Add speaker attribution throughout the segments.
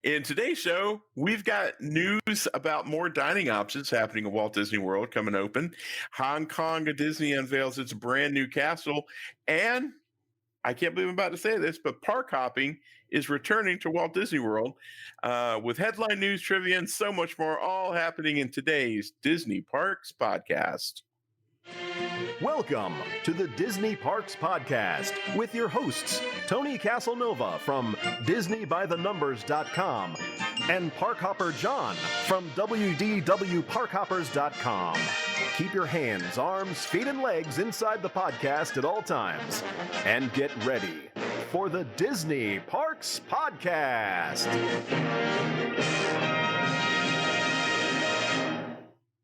Speaker 1: In today's show, we've got news about more dining options happening at Walt Disney World coming open. Hong Kong Disney unveils its brand new castle. And I can't believe I'm about to say this, but park hopping is returning to Walt Disney World with headline news, trivia, and so much more, all happening in today's Disney Parks podcast.
Speaker 2: Welcome to the Disney Parks Podcast with your hosts, Tony Caselnova from DisneyByTheNumbers.com and Parkhopper John from WDWParkhoppers.com. Keep your hands, arms, feet, and legs inside the podcast at all times and get ready for the Disney Parks Podcast.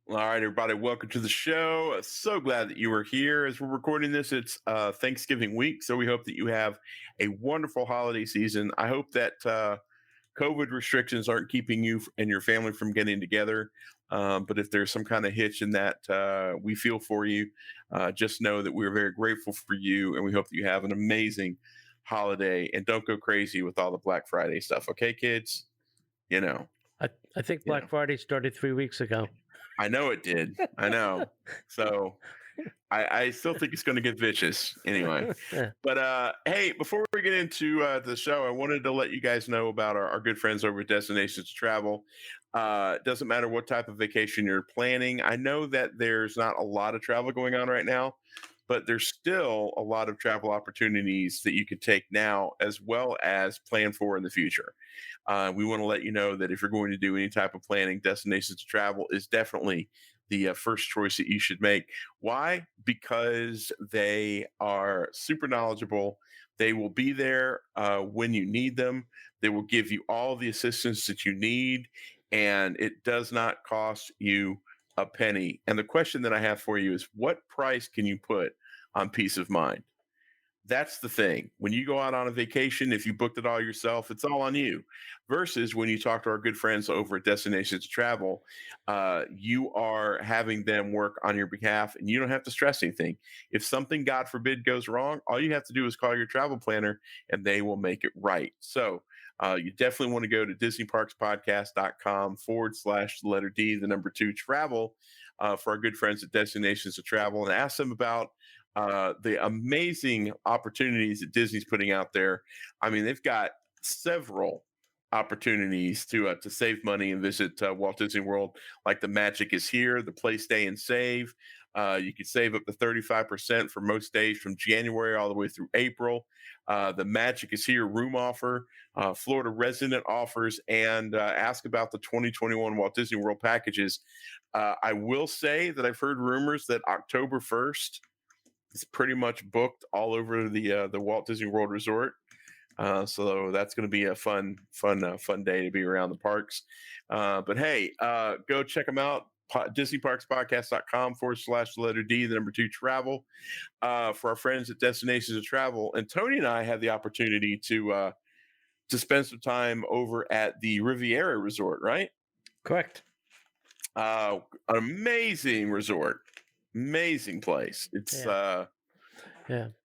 Speaker 1: All right, everybody, welcome to the show. So glad that you are here. As we're recording this, it's Thanksgiving week, so we hope that you have a wonderful holiday season. I hope that COVID restrictions aren't keeping you and your family from getting together, but if there's some kind of hitch in that, we feel for you. Just know that we're very grateful for you, and we hope that you have an amazing holiday, and don't go crazy with all the Black Friday stuff, okay, kids? You know.
Speaker 3: I think Black Friday started 3 weeks ago.
Speaker 1: I know it did. I know. So I still think it's going to get vicious anyway. But hey, before we get into the show, I wanted to let you guys know about our good friends over at Destinations Travel. It doesn't matter what type of vacation you're planning. I know that there's not a lot of travel going on right now, but there's still a lot of travel opportunities that you could take now as well as plan for in the future. We want to let you know that if you're going to do any type of planning, Destinations to Travel is definitely the first choice that you should make. Why? Because they are super knowledgeable. They will be there when you need them. They will give you all the assistance that you need, and it does not cost you a penny. And the question that I have for you is, what price can you put on peace of mind? That's the thing. When you go out on a vacation, if you booked it all yourself, it's all on you. Versus when you talk to our good friends over at Destinations Travel, you are having them work on your behalf, and you don't have to stress anything. If something, God forbid, goes wrong, all you have to do is call your travel planner, and they will make it right. So you definitely want to go to DisneyParksPodcast.com/D, the number 2 travel, for our good friends at Destinations to Travel, and ask them about the amazing opportunities that Disney's putting out there. I mean, they've got several opportunities to save money and visit Walt Disney World, like the Magic is Here, the Play, Stay, and Save. You can save up to 35% for most days from January all the way through April. The Magic is Here room offer, Florida resident offers, and ask about the 2021 Walt Disney World packages. I will say that I've heard rumors that October 1st is pretty much booked all over the Walt Disney World Resort. So that's going to be a fun day to be around the parks. But hey, go check them out. DisneyParksPodcast.com/D, the number 2 travel, for our friends at Destinations of Travel. And Tony and I had the opportunity to spend some time over at the Riviera Resort, right?
Speaker 3: Correct.
Speaker 1: An amazing resort. Amazing place. It's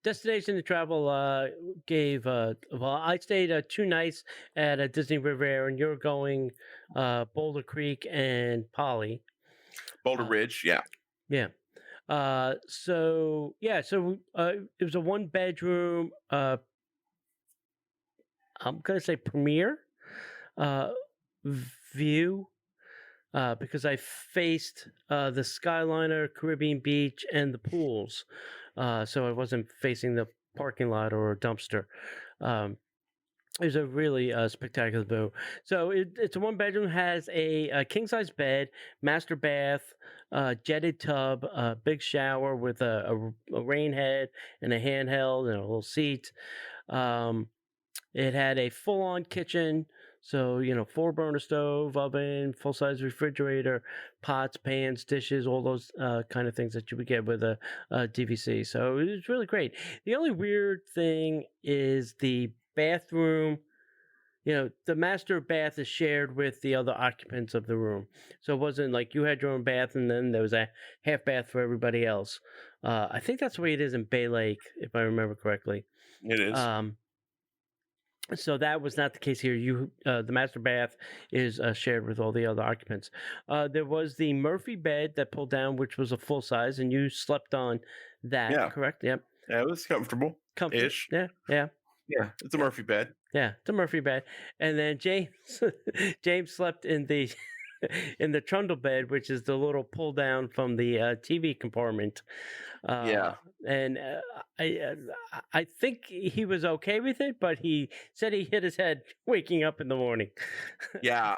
Speaker 3: Destination to Travel gave I stayed 2 nights at Disney Riviera, and you're going Boulder Creek and Poly.
Speaker 1: Boulder Ridge, yeah.
Speaker 3: So it was a 1-bedroom I'm gonna say premier view, because I faced the Skyliner, Caribbean Beach, and the pools. So I wasn't facing the parking lot or a dumpster. It was a really spectacular view. So it's a 1-bedroom, has a king-size bed, master bath, jetted tub, big shower with a rain head and a handheld and a little seat. It had a full-on kitchen. So, 4-burner stove, oven, full-size refrigerator, pots, pans, dishes, all those kind of things that you would get with a DVC. So it was really great. The only weird thing is the bathroom. The master bath is shared with the other occupants of the room. So it wasn't like you had your own bath and then there was a half bath for everybody else. I think that's the way it is in Bay Lake, if I remember correctly.
Speaker 1: It is.
Speaker 3: So that was not the case here. The master bath is shared with all the other occupants. There was the Murphy bed that pulled down, which was a full size, and you slept on that,
Speaker 1: Yeah.
Speaker 3: correct? Yep.
Speaker 1: Yeah, it was comfortable
Speaker 3: Comfort.
Speaker 1: ish.
Speaker 3: Yeah, yeah,
Speaker 1: Yeah, it's a Murphy bed.
Speaker 3: yeah. The Murphy bed, and then James James slept in the in the trundle bed, which is the little pull down from the TV compartment.
Speaker 1: Yeah.
Speaker 3: And I think he was okay with it, but he said he hit his head waking up in the morning.
Speaker 1: Yeah,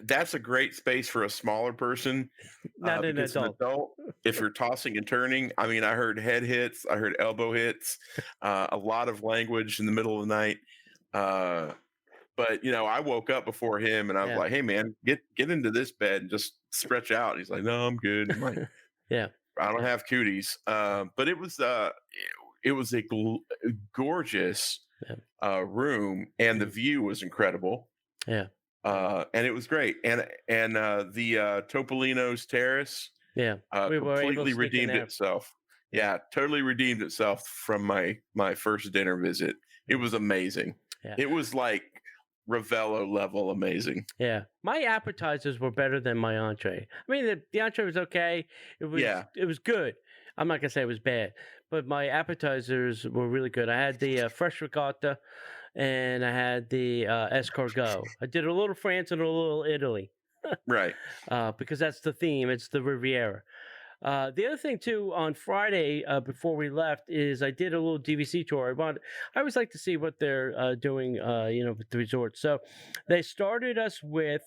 Speaker 1: that's a great space for a smaller person,
Speaker 3: Not an
Speaker 1: because an
Speaker 3: adult.
Speaker 1: adult, if you're tossing and turning, I mean, I heard head hits, I heard elbow hits, a lot of language in the middle of the night. Uh, but I woke up before him, and I was
Speaker 3: Yeah.
Speaker 1: like, "Hey, man, get into this bed and just stretch out." And he's like, "No, I'm good." I'm like,
Speaker 3: Yeah.
Speaker 1: "I don't have cooties," but it was a gorgeous
Speaker 3: Yeah.
Speaker 1: room, and the view was incredible.
Speaker 3: Yeah.
Speaker 1: And it was great. And the Topolino's Terrace
Speaker 3: Yeah. We were able
Speaker 1: completely
Speaker 3: to sneak in
Speaker 1: redeemed
Speaker 3: there.
Speaker 1: itself. Yeah, totally redeemed itself from my first dinner visit. It was amazing.
Speaker 3: Yeah.
Speaker 1: It was like Ravello level amazing.
Speaker 3: Yeah. My appetizers were better than my entree. I mean, the entree was okay. It was good. I'm not gonna say it was bad, but my appetizers were really good. I had the fresh ricotta, and I had the escargot. I did a little France and a little Italy,
Speaker 1: Right.
Speaker 3: because that's the theme. It's the Riviera. The other thing too, on Friday before we left, is I did a little DVC tour. I always like to see what they're doing, with the resort. So they started us with,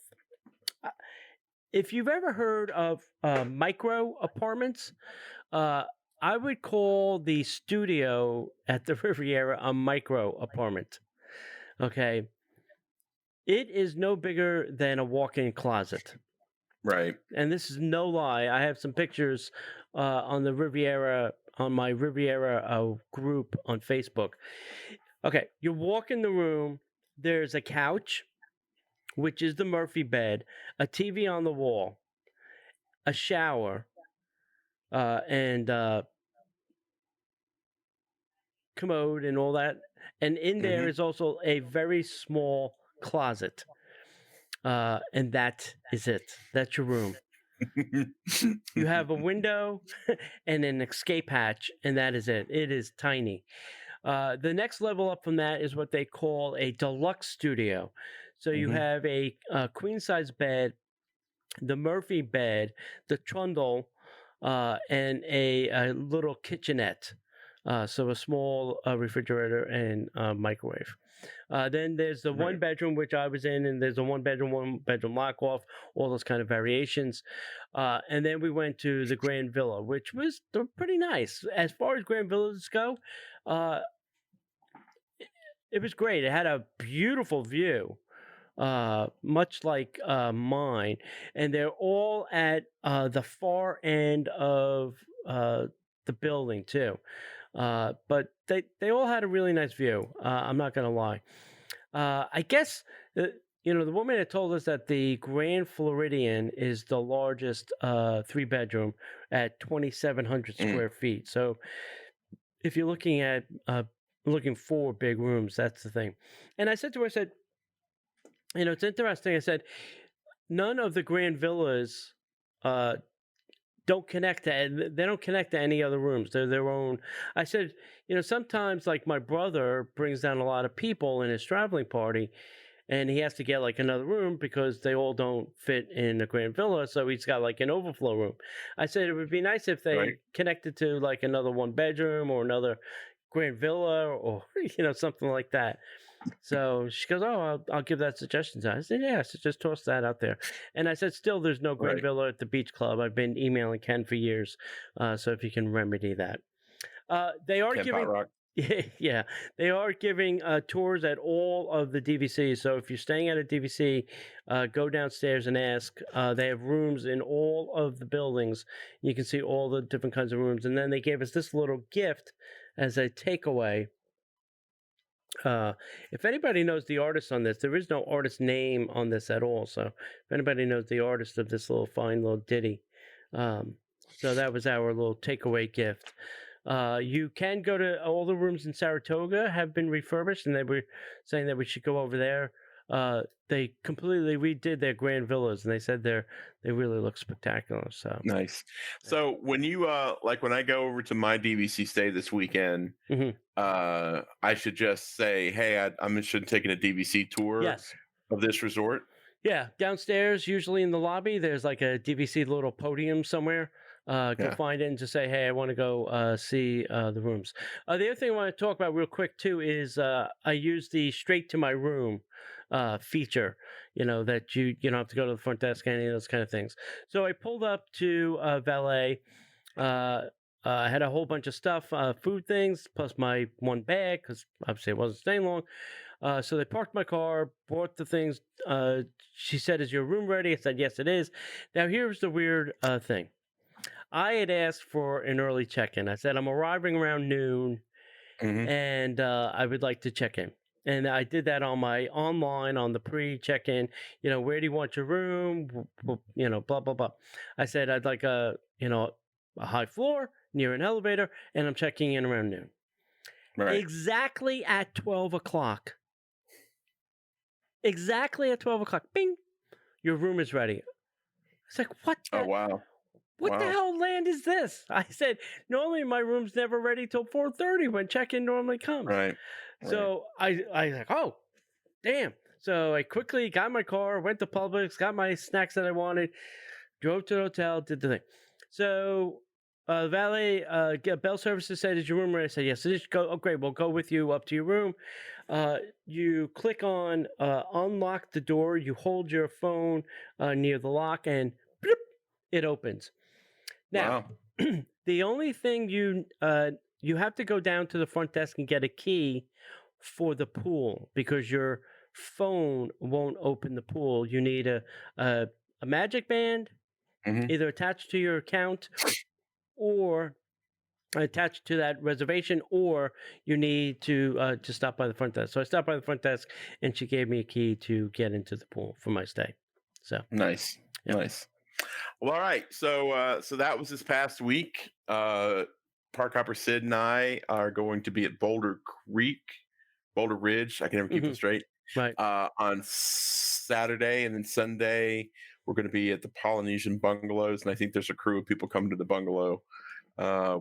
Speaker 3: if you've ever heard of micro apartments, I would call the studio at the Riviera a micro apartment. Okay, it is no bigger than a walk-in closet.
Speaker 1: Right.
Speaker 3: And this is no lie. I have some pictures on the Riviera, on my Riviera group on Facebook. Okay, you walk in the room. There's a couch, which is the Murphy bed, a TV on the wall, a shower, and commode and all that. And in there is also a very small closet. And that is it. That's your room. You have a window and an escape hatch, and that is it. It is tiny. The next level up from that is what they call a deluxe studio. So you have a queen size bed, the Murphy bed, the trundle, and a little kitchenette. So a small refrigerator and microwave. Then there's the one bedroom, which I was in, and there's a one bedroom lock off, all those kind of variations. And then we went to the Grand Villa, which was pretty nice. As far as Grand Villas go, it was great. It had a beautiful view, much like mine. And they're all at the far end of the building, too. But they all had a really nice view. I'm not going to lie. I guess, the woman had told us that the Grand Floridian is the largest 3-bedroom at 2,700 square feet. So if you're looking for big rooms, that's the thing. And I said to her, I said, it's interesting. I said, none of the Grand Villas don't connect to any other rooms. They're their own. I said, sometimes like my brother brings down a lot of people in his traveling party, and he has to get like another room because they all don't fit in the Grand Villa. So he's got like an overflow room. I said it would be nice if they connected to like another 1-bedroom or another Grand Villa or something like that. So she goes, "Oh, I'll give that suggestion." I said, "Yeah, so just toss that out there." And I said, "Still, there's no Grand Villa at the beach club. I've been emailing Ken for years, so if you can remedy that." They are
Speaker 1: Ken
Speaker 3: giving,
Speaker 1: Potrock.
Speaker 3: yeah, they are giving tours at all of the DVCs. So if you're staying at a DVC, go downstairs and ask. They have rooms in all of the buildings. You can see all the different kinds of rooms. And then they gave us this little gift as a takeaway. If anybody knows the artist on this, there is no artist name on this at all. So if anybody knows the artist of this little fine little ditty, so that was our little takeaway gift. You can go to all the rooms in Saratoga have been refurbished, and they were saying that we should go over there. They completely redid their grand villas, and they said they really look spectacular. So
Speaker 1: Nice. So when you like when I go over to my DVC stay this weekend,
Speaker 3: Mhm.
Speaker 1: I should just say, hey, I'm interested in taking a DVC tour
Speaker 3: yes,
Speaker 1: of this resort.
Speaker 3: yeah, downstairs, usually in the lobby, there's like a DVC little podium somewhere. Go
Speaker 1: Yeah.
Speaker 3: find it and just say, "Hey, I want to go see the rooms." The other thing I want to talk about real quick too is I use the straight to my room feature. You know that you don't have to go to the front desk, any of those kind of things. So I pulled up to valet. Uh, I had a whole bunch of stuff, food things, plus my one bag because obviously I wasn't staying long. So they parked my car, brought the things. She said, "Is your room ready?" I said, "Yes, it is." Now, here's the weird thing. I had asked for an early check-in. I said, "I'm arriving around noon,
Speaker 1: Hmm.
Speaker 3: and I would like to check in." And I did that on my online on the pre-check-in. You know, where do you want your room? You know, blah blah blah. I said I'd like a high floor near an elevator, and I'm checking in around noon.
Speaker 1: Right.
Speaker 3: Exactly at 12 o'clock. Exactly at 12 o'clock. Bing. Your room is ready. It's like,
Speaker 1: Oh wow.
Speaker 3: what the
Speaker 1: Wow.
Speaker 3: hell land is this? I said, normally my room's never ready till 4:30 when check-in normally comes.
Speaker 1: Right. Right.
Speaker 3: So I was like, oh, damn. So I quickly got my car, went to Publix, got my snacks that I wanted, drove to the hotel, did the thing. So valet bell services said, "Is your room ready?" I said, "Yes, it is." Go. Oh, great. We'll go with you up to your room. You click on unlock the door. You hold your phone near the lock, and bloop, it opens. Now,
Speaker 1: Wow.
Speaker 3: the only thing you have to go down to the front desk and get a key for the pool because your phone won't open the pool. You need a magic band
Speaker 1: Hmm.
Speaker 3: either attached to your account or attached to that reservation, or you need to stop by the front desk. So I stopped by the front desk, and she gave me a key to get into the pool for my stay. So
Speaker 1: Nice.
Speaker 3: yeah.
Speaker 1: Nice. Well, all right. So that was this past week. Park Hopper Sid and I are going to be at Boulder Ridge. I can never keep them
Speaker 3: Mhm.
Speaker 1: straight.
Speaker 3: Right.
Speaker 1: On Saturday, and then Sunday we're going to be at the Polynesian bungalows, and I think there's a crew of people coming to the bungalow,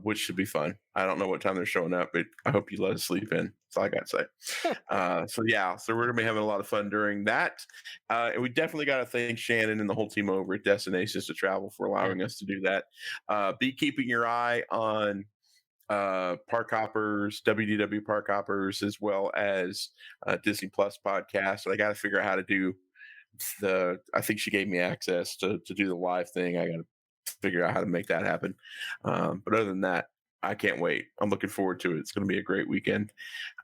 Speaker 1: which should be fun. I don't know what time they're showing up, but I hope you let us sleep in. That's all I got to say. So yeah, so we're gonna be having a lot of fun during that, and we definitely got to thank Shannon and the whole team over at Destinations to Travel for
Speaker 3: Yeah.
Speaker 1: allowing us to do that. Be keeping your eye on Park Hoppers, WDW Park Hoppers, as well as Disney Plus podcast. And I got to figure out how to do I think she gave me access to do the live thing. I got to figure out how to make that happen. But other than that, I can't wait. I'm looking forward to it. It's going to be a great weekend.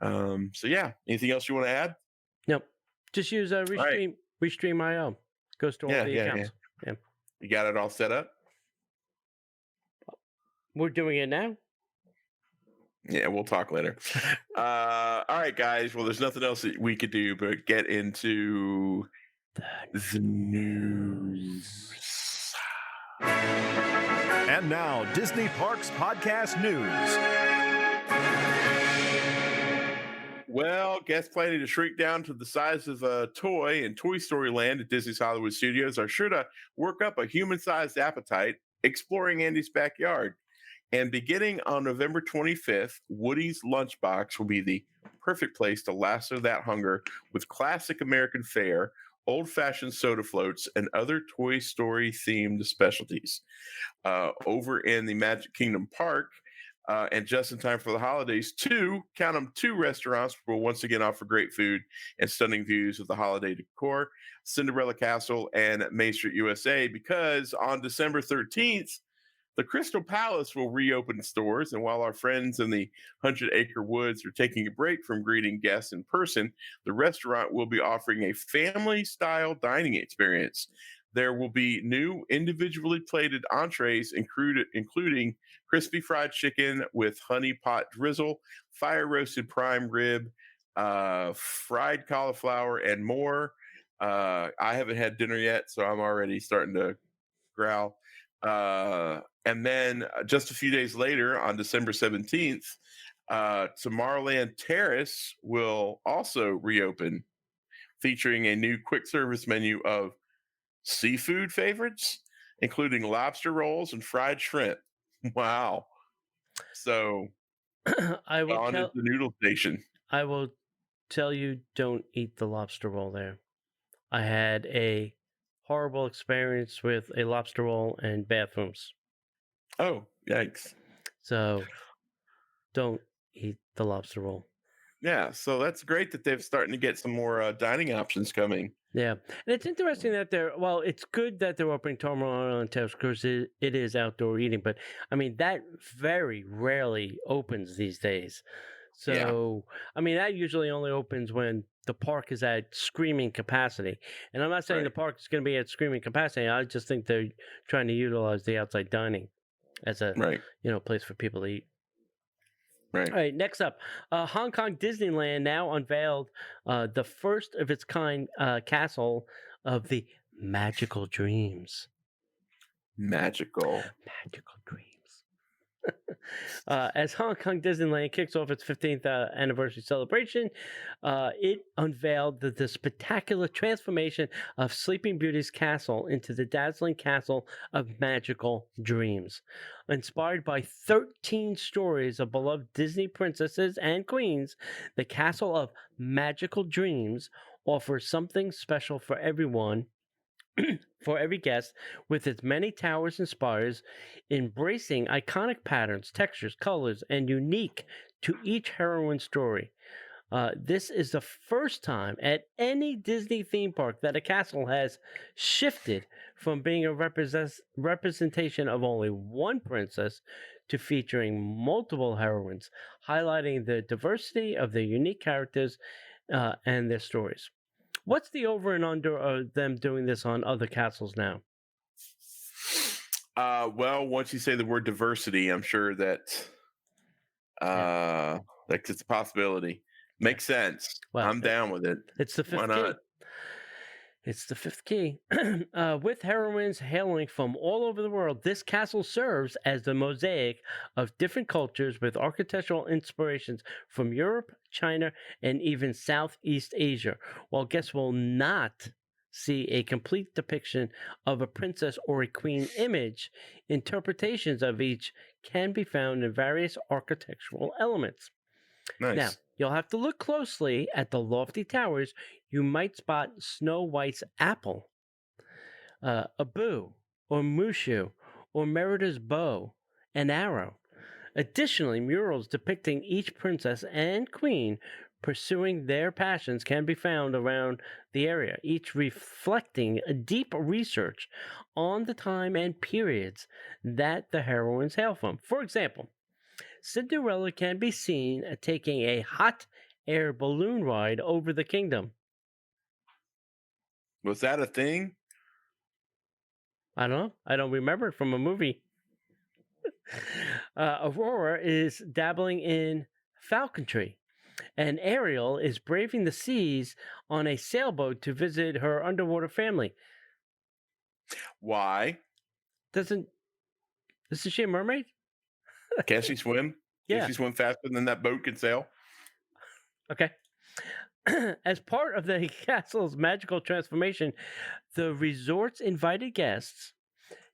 Speaker 1: So yeah, anything else you want to add?
Speaker 3: Nope. Just use
Speaker 1: All right.
Speaker 3: Restream IO. Goes to all
Speaker 1: Yeah,
Speaker 3: the
Speaker 1: yeah, yeah.
Speaker 3: accounts. Yeah.
Speaker 1: You got it all set up?
Speaker 3: We're doing it now.
Speaker 1: Yeah, we'll talk later. All right, guys. Well, there's nothing else that we could do but get into the news.
Speaker 2: And now, Disney Parks Podcast News.
Speaker 1: Well, guests planning to shrink down to the size of a toy in Toy Story Land at Disney's Hollywood Studios are sure to work up a human-sized appetite exploring Andy's backyard. And beginning on November 25th, Woody's Lunchbox will be the perfect place to lasso that hunger with classic American fare, old-fashioned soda floats, and other Toy Story-themed specialties. Over in the Magic Kingdom Park, and just in time for the holidays, two restaurants will once again offer great food and stunning views of the holiday decor, Cinderella Castle and Main Street USA, because on December 13th, the Crystal Palace will reopen stores, and while our friends in the 100-Acre Woods are taking a break from greeting guests in person, the restaurant will be offering a family-style dining experience. There will be new individually plated entrees, including crispy fried chicken with honey pot drizzle, fire roasted prime rib, fried cauliflower, and more. I haven't had dinner yet, so I'm already starting to growl. And then just a few days later, on December 17th, Tomorrowland Terrace will also reopen, featuring a new quick service menu of seafood favorites, including lobster rolls and fried shrimp. Wow. So
Speaker 3: I will
Speaker 1: gone is
Speaker 3: tell
Speaker 1: the noodle station.
Speaker 3: I will tell you, don't eat the lobster roll there. I had a horrible experience with a lobster roll and bathrooms.
Speaker 1: Oh, yikes.
Speaker 3: So don't eat the lobster roll.
Speaker 1: Yeah, so that's great that they're starting to get some more dining options coming.
Speaker 3: Yeah, and it's interesting that it's good that they're opening Tomorrowland and Terrace because it is outdoor eating, but I mean, that very rarely opens these days.
Speaker 1: Yeah.
Speaker 3: So, I mean, that usually only opens when the park is at screaming capacity. And I'm not saying the
Speaker 1: Right.
Speaker 3: park is going to be at screaming capacity. I just think they're trying to utilize the outside dining as a
Speaker 1: Right.
Speaker 3: place for people to eat.
Speaker 1: Right.
Speaker 3: All right, next up, Hong Kong Disneyland now unveiled the first of its kind castle of the magical dreams.
Speaker 1: Magical.
Speaker 3: Magical dreams. As Hong Kong Disneyland kicks off its 15th anniversary celebration, it unveiled the spectacular transformation of Sleeping Beauty's castle into the dazzling castle of magical dreams. Inspired by 13 stories of beloved Disney princesses and queens, the castle of magical dreams offers something special for everyone. For every guest, with its many towers and spires, embracing iconic patterns, textures, colors, and unique to each heroine's story. This is the first time at any Disney theme park that a castle has shifted from being a representation of only one princess to featuring multiple heroines, highlighting the diversity of the unique characters and their stories. What's the over and under of them doing this on other castles now?
Speaker 1: Well, once you say the word diversity, I'm sure that like it's a possibility. Makes sense.
Speaker 3: Well,
Speaker 1: I'm down with it.
Speaker 3: It's the
Speaker 1: Why
Speaker 3: fifth key.
Speaker 1: not?
Speaker 3: It's the fifth key. With heroines hailing from all over the world, this castle serves as the mosaic of different cultures with architectural inspirations from Europe, China, and even Southeast Asia. While guests will not see a complete depiction of a princess or a queen image, interpretations of each can be found in various architectural elements.
Speaker 1: Nice.
Speaker 3: Now, you'll have to look closely at the lofty towers. You might spot Snow White's apple, Abu, or Mushu, or Merida's bow and arrow. Additionally, murals depicting each princess and queen pursuing their passions can be found around the area, each reflecting a deep research on the time and periods that the heroines hail from. For example, Cinderella can be seen taking a hot air balloon ride over the kingdom.
Speaker 1: Was that a thing?
Speaker 3: I don't know. I don't remember it from a movie. Aurora is dabbling in falconry, and Ariel is braving the seas on a sailboat to visit her underwater family.
Speaker 1: Why?
Speaker 3: Isn't she a mermaid?
Speaker 1: Can't she swim?
Speaker 3: Yeah.
Speaker 1: Can she swim faster than that boat can sail?
Speaker 3: Okay. As part of the castle's magical transformation, the resort's invited guests,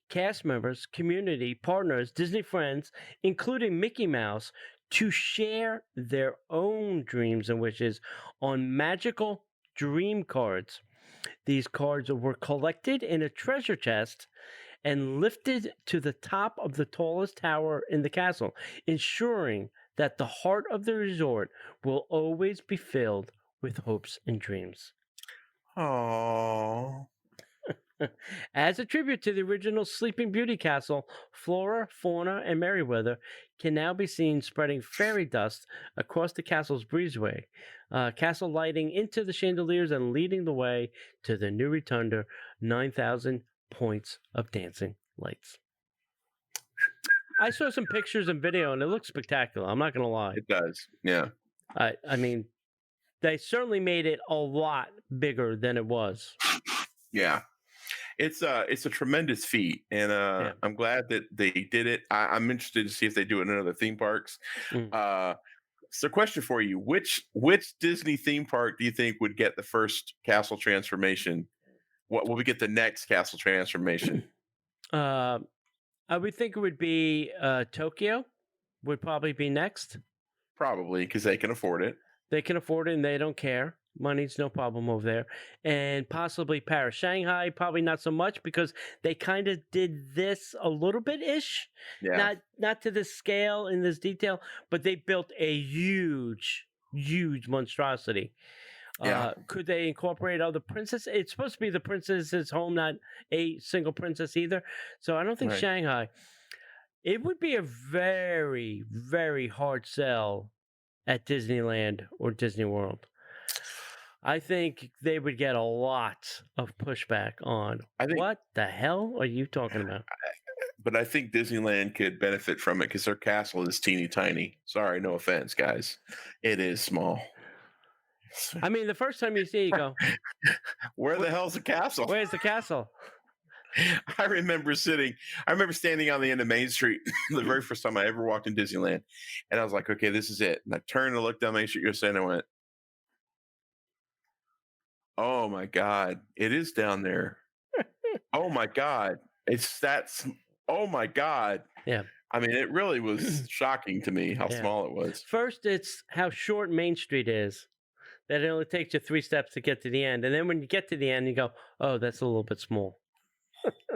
Speaker 3: cast members, community, partners, Disney friends, including Mickey Mouse, to share their own dreams and wishes on magical dream cards. These cards were collected in a treasure chest and lifted to the top of the tallest tower in the castle, ensuring that the heart of the resort will always be filled with hopes and dreams.
Speaker 1: Oh.
Speaker 3: As a tribute to the original Sleeping Beauty castle, flora, fauna, and Merryweather can now be seen spreading fairy dust across the castle's breezeway, castle lighting into the chandeliers and leading the way to the new rotunda, 9,000 points of dancing lights. I saw some pictures and video, and it looks spectacular. I'm not going to lie.
Speaker 1: It does. Yeah.
Speaker 3: I mean, they certainly made it a lot bigger than it was.
Speaker 1: Yeah. it's a tremendous feat, and
Speaker 3: Yeah.
Speaker 1: I'm glad that they did it. I'm interested to see if they do it in other theme parks.
Speaker 3: Mm.
Speaker 1: Uh, so, question for you: which Disney theme park do you think would get the first castle transformation? What will we get the next castle transformation?
Speaker 3: uh, I would think it would be Tokyo. Would probably be next.
Speaker 1: Probably because they can afford it.
Speaker 3: They can afford it and they don't care. Money's no problem over there. And possibly Paris. Shanghai, probably not so much because they kind of did this a little bit ish.
Speaker 1: Yeah,
Speaker 3: Not to this scale in this detail, but they built a huge monstrosity.
Speaker 1: yeah,
Speaker 3: Could they incorporate other princesses? It's supposed to be the princess's home, not a single princess either. So I don't think
Speaker 1: right.
Speaker 3: Shanghai. It would be a very hard sell at Disneyland or Disney World. I think they would get a lot of pushback on
Speaker 1: I think,
Speaker 3: what the hell are you talking about?
Speaker 1: but I think Disneyland could benefit from it because their castle is teeny tiny. Sorry, no offense, guys. It is small.
Speaker 3: I mean, the first time you see it, you go,
Speaker 1: Where the hell's the castle?
Speaker 3: where's the castle?
Speaker 1: I remember standing on the end of Main Street the very first time I ever walked in Disneyland. And I was like, okay, this is it. And I turned and looked down Main Street USA and I went, oh my God, it is down there. Oh my God. Oh my God.
Speaker 3: Yeah.
Speaker 1: I mean, it really was shocking to me how
Speaker 3: Yeah.
Speaker 1: small it was.
Speaker 3: First, it's how short Main Street is, that it only takes you 3 steps to get to the end. And then when you get to the end, you go, oh, that's a little bit small.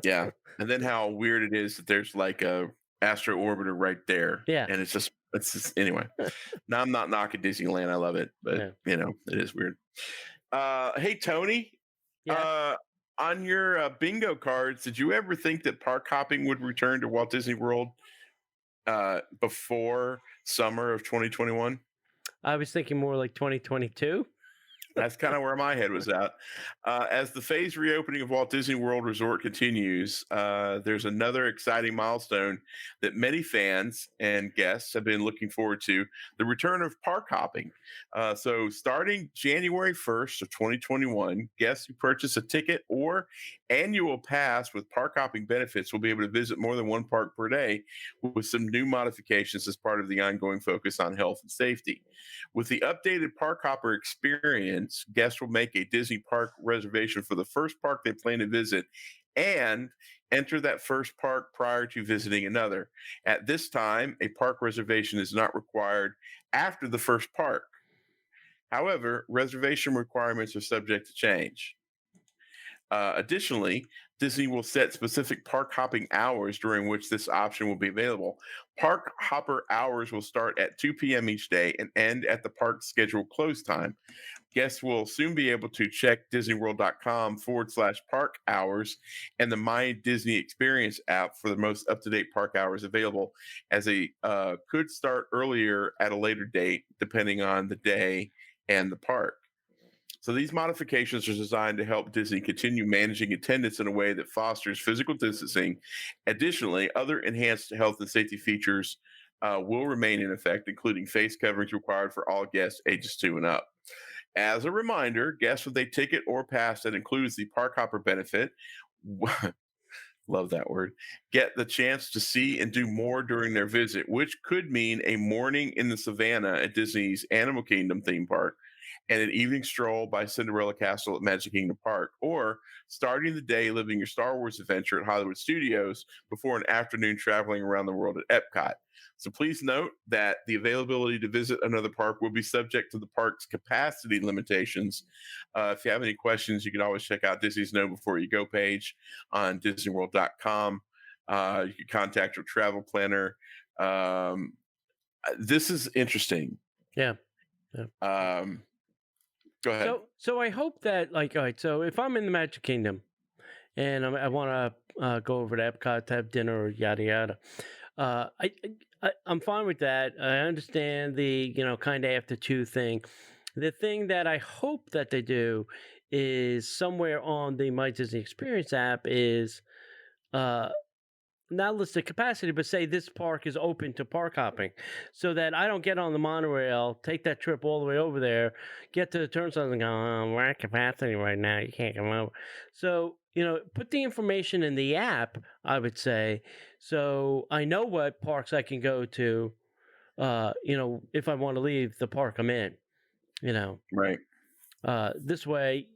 Speaker 1: Yeah. And then how weird it is that there's like a astro orbiter right there.
Speaker 3: Yeah.
Speaker 1: And it's just anyway. Now I'm not knocking Disneyland. I love it, but
Speaker 3: Yeah.
Speaker 1: it is weird. Hey Tony,
Speaker 3: Yeah.
Speaker 1: on your bingo cards, did you ever think that park hopping would return to Walt Disney World before summer of 2021?
Speaker 3: I was thinking more like 2022.
Speaker 1: That's kind of where my head was at. As the phased reopening of Walt Disney World Resort continues, there's another exciting milestone that many fans and guests have been looking forward to: the return of park hopping. So, starting January 1st of 2021, guests who purchase a ticket or annual pass with park hopping benefits will be able to visit more than one park per day, with some new modifications as part of the ongoing focus on health and safety. With the updated park hopper experience, guests will make a Disney park reservation for the first park they plan to visit and enter that first park prior to visiting another. At this time, a park reservation is not required after the first park. However, reservation requirements are subject to change. Additionally, Disney will set specific park hopping hours during which this option will be available. Park hopper hours will start at 2 p.m. each day and end at the park's scheduled close time. Guests will soon be able to check DisneyWorld.com/park hours and the My Disney Experience app for the most up to date park hours available, as they could start earlier at a later date, depending on the day and the park. So these modifications are designed to help Disney continue managing attendance in a way that fosters physical distancing. Additionally, other enhanced health and safety features will remain in effect, including face coverings required for all guests ages 2 and up. As a reminder, guests with a ticket or pass that includes the Park Hopper benefit, love that word, get the chance to see and do more during their visit, which could mean a morning in the savannah at Disney's Animal Kingdom theme park, and an evening stroll by Cinderella Castle at Magic Kingdom Park, or starting the day living your Star Wars adventure at Hollywood Studios before an afternoon traveling around the world at Epcot. So please note that the availability to visit another park will be subject to the park's capacity limitations. If you have any questions, you can always check out Disney's Know Before You Go page on DisneyWorld.com. You can contact your travel planner. This is interesting.
Speaker 3: Yeah.
Speaker 1: Go ahead.
Speaker 3: So I hope that, like, all right, so if I'm in the Magic Kingdom and I want to go over to Epcot to have dinner or yada yada, I'm fine with that. I understand the kind of after 2 thing. The thing that I hope that they do is somewhere on the My Disney Experience app is not list the capacity, but say this park is open to park hopping, so that I don't get on the monorail, take that trip all the way over there, get to the turnstiles and go, oh, we're at capacity right now. You can't come over. So, put the information in the app, I would say, so I know what parks I can go to, if I want to leave the park I'm in,
Speaker 1: Right.
Speaker 3: This way,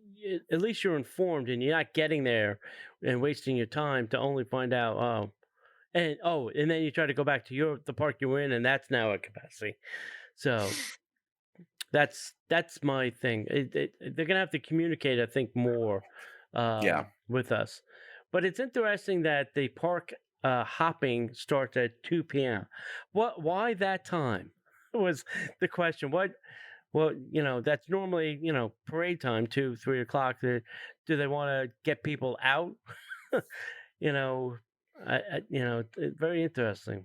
Speaker 3: at least you're informed and you're not getting there and wasting your time to only find out, and then you try to go back to the park you were in, and that's now at capacity. So that's my thing. They're gonna have to communicate, I think, more with us. But it's interesting that the park hopping starts at 2 p.m. Why that time was the question. Well, that's normally, parade time, 2, 3 o'clock. Do they want to get people out? Very interesting.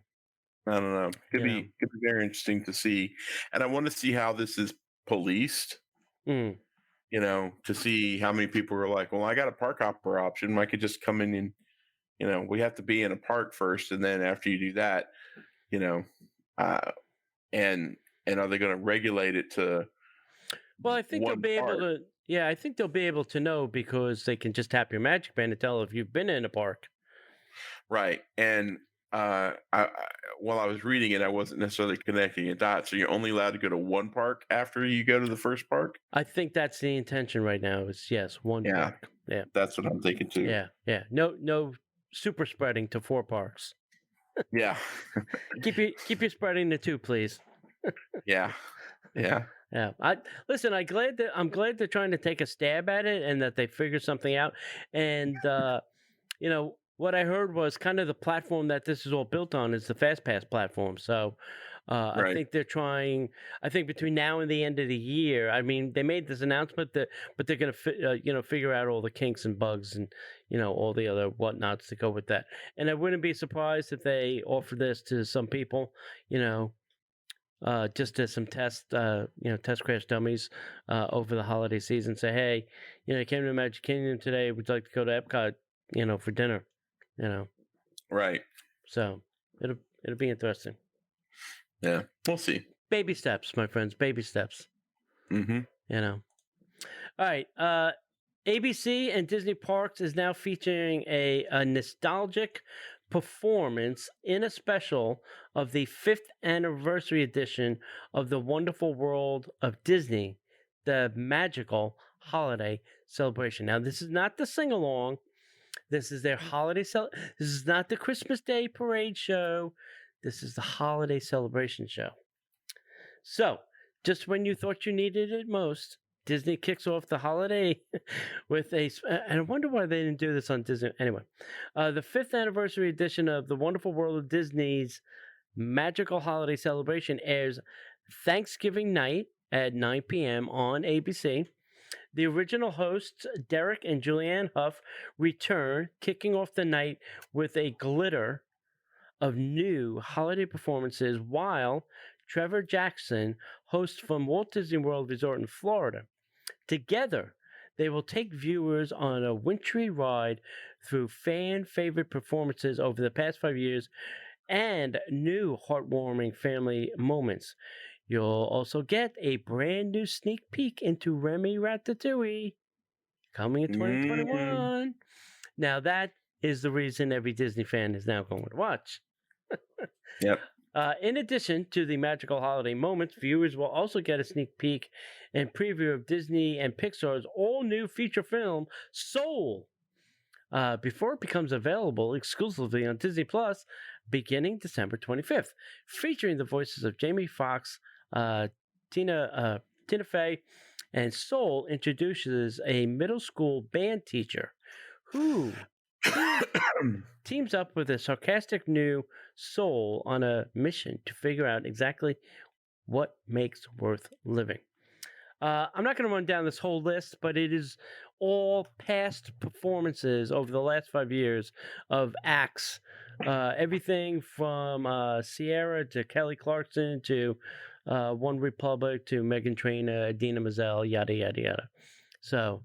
Speaker 1: I don't know. Could be very interesting to see, and I want to see how this is policed.
Speaker 3: Mm.
Speaker 1: To see how many people are like, well, I got a park hopper option. I could just come in and, we have to be in a park first, and then after you do that, and are they going to regulate it to?
Speaker 3: Well, I think they'll be able to. Yeah, I think they'll be able to know because they can just tap your magic band and tell if you've been in a park.
Speaker 1: Right, and while I was reading it, I wasn't necessarily connecting a dot. So you're only allowed to go to one park after you go to the first park?
Speaker 3: I think that's the intention right now. Is yes, one park. Yeah,
Speaker 1: that's what I'm thinking too.
Speaker 3: Yeah. No super spreading to 4 parks.
Speaker 1: Yeah.
Speaker 3: keep your spreading to 2, please.
Speaker 1: Yeah.
Speaker 3: I'm glad they're trying to take a stab at it and that they figure something out. And what I heard was kind of the platform that this is all built on is the FastPass platform. So
Speaker 1: Right.
Speaker 3: I think they're trying. I think between now and the end of the year, I mean, they made this announcement but they're going to figure out all the kinks and bugs and all the other whatnots to go with that. And I wouldn't be surprised if they offer this to some people, just as some test crash dummies over the holiday season. Say, hey, I came to Magic Kingdom today. Would you like to go to Epcot, for dinner?
Speaker 1: Right.
Speaker 3: So it'll be interesting.
Speaker 1: Yeah, we'll see.
Speaker 3: Baby steps, my friends. Baby steps.
Speaker 1: Mm-hmm.
Speaker 3: All right. ABC and Disney Parks is now featuring a nostalgic performance in a special of the 5th anniversary edition of the Wonderful World of Disney, the magical holiday celebration. Now, this is not the sing-along. This is their holiday This is not the Christmas Day parade show. This is the holiday celebration show. So, just when you thought you needed it most, Disney kicks off the holiday with and I wonder why they didn't do this on Disney. Anyway, the 5th anniversary edition of The Wonderful World of Disney's magical holiday celebration airs Thanksgiving night at 9 p.m. on ABC. The original hosts, Derek and Julianne Hough, return, kicking off the night with a glitter of new holiday performances, while Trevor Jackson hosts from Walt Disney World Resort in Florida. Together, they will take viewers on a wintry ride through fan-favorite performances over the past 5 years and new heartwarming family moments. You'll also get a brand new sneak peek into Remy Ratatouille coming in 2021. Now, that is the reason every Disney fan is now going to watch.
Speaker 1: Yep.
Speaker 3: In addition to the magical holiday moments, viewers will also get a sneak peek and preview of Disney and Pixar's all-new feature film, Soul, before it becomes available exclusively on Disney Plus beginning December 25th, featuring the voices of Jamie Foxx, Tina Fey, and Soul introduces a middle school band teacher who teams up with a sarcastic new Soul on a mission to figure out exactly what makes worth living. I'm not going to run down this whole list, but it is all past performances over the last 5 years of acts. Everything from Sierra to Kelly Clarkson to One Republic to Meghan Trainor, Idina Menzel, yada, yada, yada. So,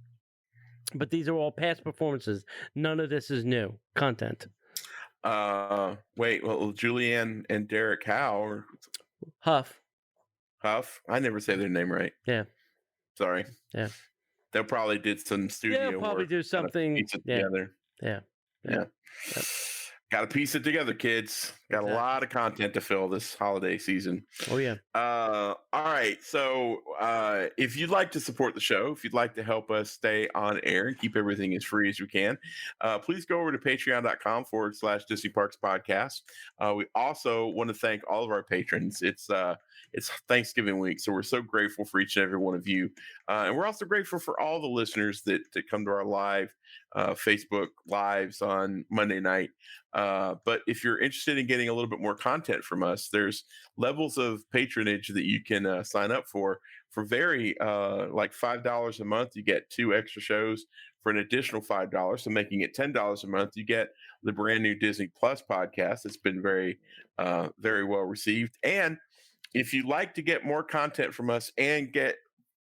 Speaker 3: but these are all past performances. None of this is new content.
Speaker 1: Wait, well, Julianne and Derek Howe or
Speaker 3: Huff.
Speaker 1: Huff. I never say their name right.
Speaker 3: Yeah.
Speaker 1: Sorry.
Speaker 3: Yeah.
Speaker 1: They'll probably did some
Speaker 3: They'll
Speaker 1: studio
Speaker 3: probably
Speaker 1: work.
Speaker 3: do
Speaker 1: Gotta
Speaker 3: something.
Speaker 1: piece it
Speaker 3: Yeah.
Speaker 1: together.
Speaker 3: Yeah.
Speaker 1: Yeah.
Speaker 3: Yep.
Speaker 1: Got to piece it together, kids. Got
Speaker 3: Exactly.
Speaker 1: a lot of content to fill this holiday season.
Speaker 3: Oh yeah.
Speaker 1: All right. So, if you'd like to support the show, if you'd like to help us stay on air and keep everything as free as we can, please go over to patreon.com/Disney Parks Podcast. We also want to thank all of our patrons. It's Thanksgiving week, so we're so grateful for each and every one of you, and we're also grateful for all the listeners that come to our live Facebook lives on Monday night. But if you're interested in getting a little bit more content from us, there's levels of patronage that you can sign up for very like $5 a month. You get 2 extra shows. For an additional $5, so making it $10 a month, you get the brand new Disney Plus podcast. It's been very well received. And if you'd like to get more content from us and get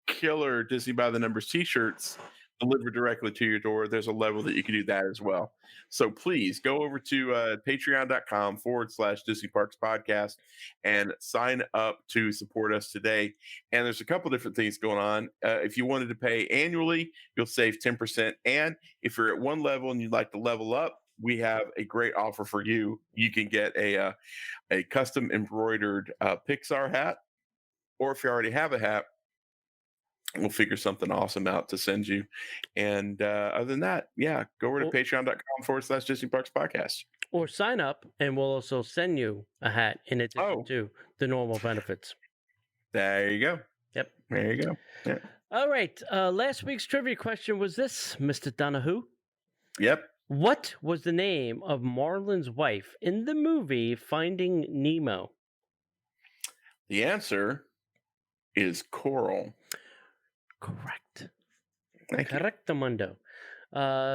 Speaker 1: killer Disney by the Numbers t-shirts delivered directly to your door, there's a level that you can do that as well. So please go over to patreon.com/Disney Parks Podcast and sign up to support us today. And there's a couple different things going on. If you wanted to pay annually, you'll save 10%. And if you're at one level and you'd like to level up, we have a great offer for you. You can get a custom embroidered Pixar hat, or if you already have a hat, we'll figure something awesome out to send you. And other than that, yeah, go over to patreon.com/Disney Parks Podcast.
Speaker 3: Or sign up, and we'll also send you a hat in addition
Speaker 1: Oh.
Speaker 3: to the normal benefits.
Speaker 1: There you go.
Speaker 3: Yep.
Speaker 1: There you go. Yeah.
Speaker 3: All right. Last week's trivia question was this, Mr. Donahue.
Speaker 1: Yep.
Speaker 3: What was the name of Marlin's wife in the movie Finding Nemo?
Speaker 1: The answer is Coral.
Speaker 3: Correct.
Speaker 1: Thank you.
Speaker 3: Correctamundo.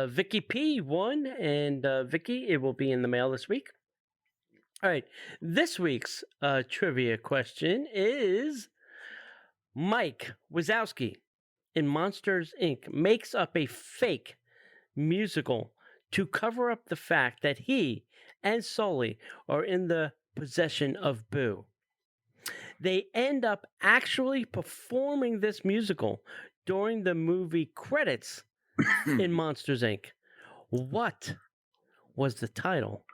Speaker 3: Vicky P won, and Vicky, it will be in the mail this week. All right. This week's trivia question is Mike Wazowski in Monsters, Inc. makes up a fake musical to cover up the fact that he and Sully are in the possession of Boo. They end up actually performing this musical during the movie credits in Monsters, Inc. What was the title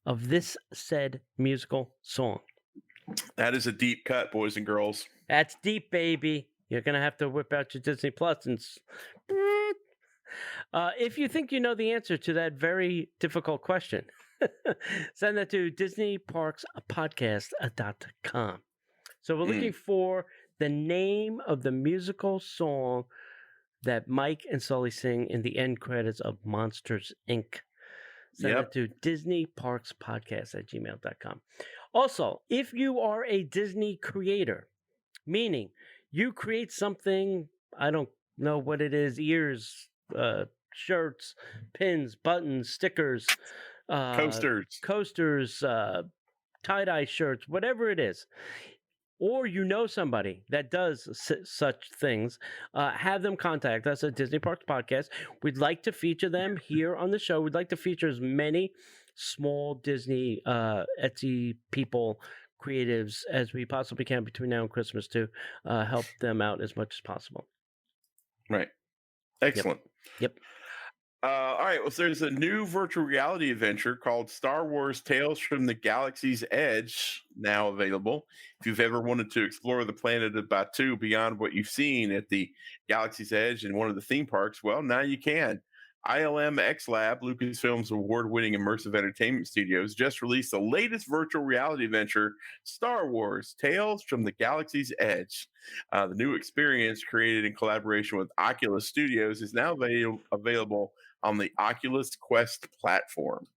Speaker 3: of this said musical song?
Speaker 1: That is a deep cut, boys and girls.
Speaker 3: That's deep, baby. You're going to have to whip out your Disney Plus and... if you think you know the answer to that very difficult question, send that to DisneyParksPodcast.com. So we're looking for the name of the musical song that Mike and Sully sing in the end credits of Monsters, Inc. Send it to DisneyParksPodcast@gmail.com. Also, if you are a Disney creator, meaning you create something, I don't know what it is, ears, shirts, pins, buttons, stickers, coasters, tie-dye shirts, whatever it is, or you know somebody that does such things, have them contact us at Disney Parks Podcast. We'd like to feature them here on the show. We'd like to feature as many small Disney Etsy people, creatives, as we possibly can between now and Christmas to help them out as much as possible.
Speaker 1: Right. Excellent.
Speaker 3: Yep.
Speaker 1: All right. Well, so there's a new virtual reality adventure called Star Wars Tales from the Galaxy's Edge now available. If you've ever wanted to explore the planet of Batuu beyond what you've seen at the Galaxy's Edge in one of the theme parks, well, now you can. ILM X Lab, Lucasfilm's award-winning immersive entertainment studios, just released the latest virtual reality adventure, Star Wars Tales from the Galaxy's Edge. The new experience, created in collaboration with Oculus Studios, is now available on the Oculus Quest platform.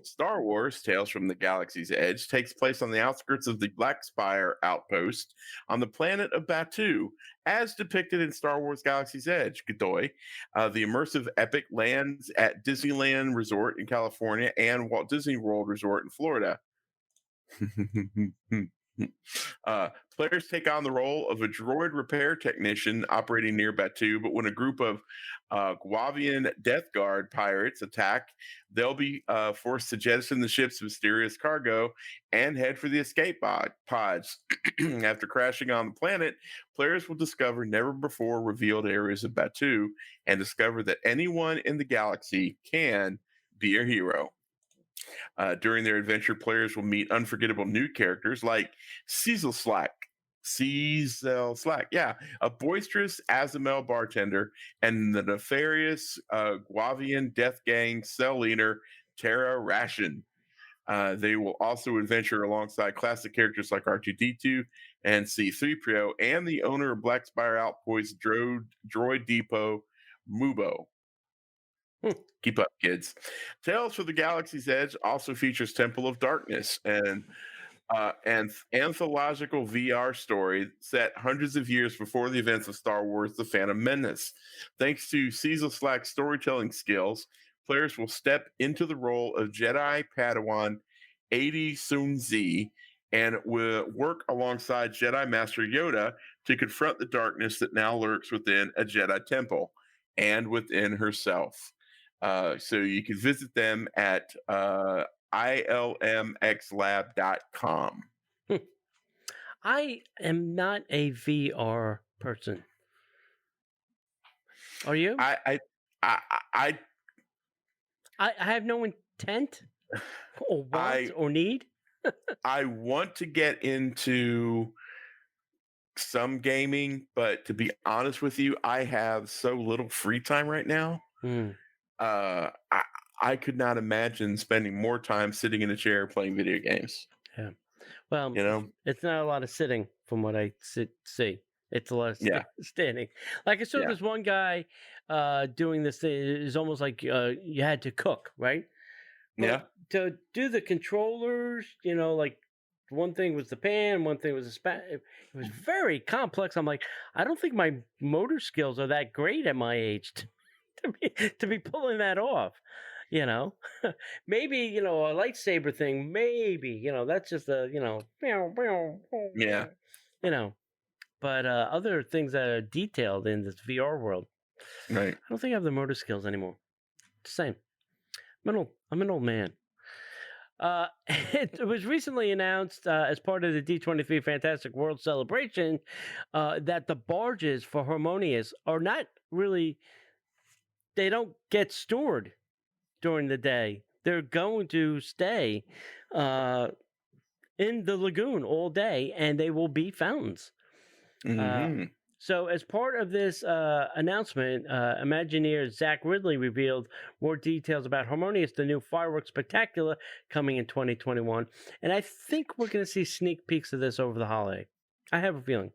Speaker 1: Star Wars Tales from the Galaxy's Edge takes place on the outskirts of the Black Spire outpost on the planet of Batuu, as depicted in Star Wars Galaxy's Edge. Godoy. The immersive epic lands at Disneyland Resort in California and Walt Disney World Resort in Florida. Players take on the role of a droid repair technician operating near Batu, but when a group of Guavian Death Guard pirates attack, they'll be forced to jettison the ship's mysterious cargo and head for the escape pods. After crashing on the planet, players will discover never before revealed areas of Batu and discover that anyone in the galaxy can be a hero. During their adventure, players will meet unforgettable new characters like Cecil Slack. Cecil Slack, yeah, a boisterous Azamel bartender, and the nefarious Guavian death gang cell leader Tara Ration. They will also adventure alongside classic characters like R2D2 and C3PO, and the owner of Black Spire Outpost Droid Depot, Mubo. Keep up, kids. Tales for the Galaxy's Edge also features Temple of Darkness, and an anthological VR story set hundreds of years before the events of Star Wars: The Phantom Menace. Thanks to Cecil Slack's storytelling skills, players will step into the role of Jedi Padawan Adi Sunzi and will work alongside Jedi Master Yoda to confront the darkness that now lurks within a Jedi temple and within herself. So you can visit them at ilmxlab.com.
Speaker 3: I am not a VR person. Are you?
Speaker 1: I
Speaker 3: have no intent or want or need.
Speaker 1: I want to get into some gaming, but to be honest with you, I have so little free time right now. I could not imagine spending more time sitting in a chair playing video games.
Speaker 3: Yeah. Well,
Speaker 1: you know,
Speaker 3: it's not a lot of sitting from what I see. It's a lot of standing. Like I saw this one guy doing this thing. It's almost like you had to cook, right? But to do the controllers, like one thing was the pan, one thing was the span. It was very complex. I'm like, I don't think my motor skills are that great at my age to be pulling that off. Maybe a lightsaber thing. Maybe that's just a But other things that are detailed in this VR world,
Speaker 1: right?
Speaker 3: I don't think I have the motor skills anymore. It's the same. I'm an old man. It was recently announced as part of the D23 Fantastic World celebration that the barges for Harmonious are not really. They don't get stored during the day. They're going to stay in the lagoon all day, and they will be fountains. So as part of this announcement, Imagineer Zach Ridley revealed more details about Harmonious, the new fireworks spectacular coming in 2021. And I think we're going to see sneak peeks of this over the holiday. I have a feeling.